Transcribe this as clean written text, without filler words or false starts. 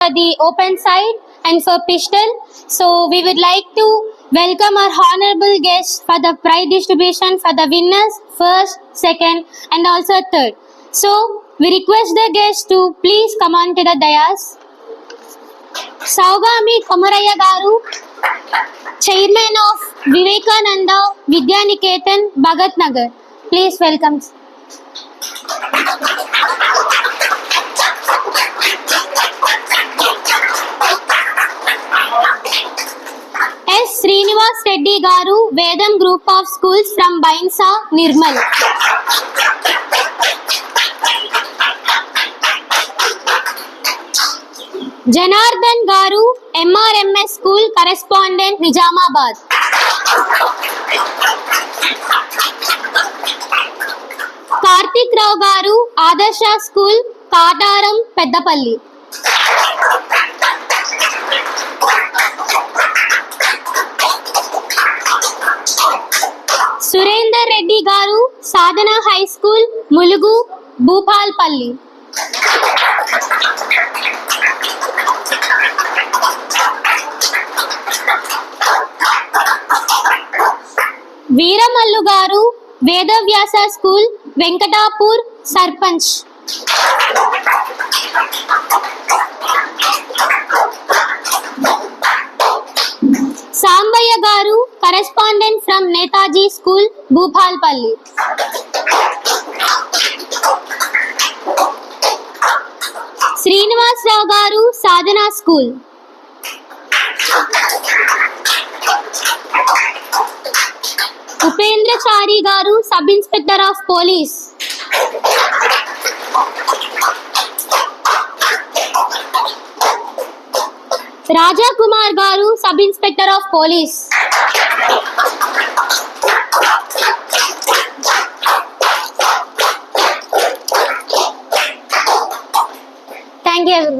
for the open side and for pistol. So we would like to welcome our honorable guests for the prize distribution for the winners, first, second, and also third. So we request the guests to please come on to the dais. Saugami Kamaraya Garu, Chairman of Vivekananda Vidya Niketan, Bhagat Nagar. Please welcome. S. Srinivas Reddy Garu, Vedam Group of Schools from Bainsa, Nirmal. Janardhan Garu, MRMS School Correspondent, Nizamabad. Karthik Rao Garu, Adarsha School, Kataram, Peddapalli. Surendra Reddy Garu, Sadhana High School, Mulugu, Bhupalpalli. Veeramallu Garu, Vedavyasa School, Venkatapur, Sarpanch. Sambaya Garu, correspondent from Netaji School, Bhupalpalli. Srinivas Rao Garu, Sadhana School. Upendra Chari Garu, Sub-Inspector of Police. Raja Kumar Garu, Sub-Inspector of Police. Thank you everyone.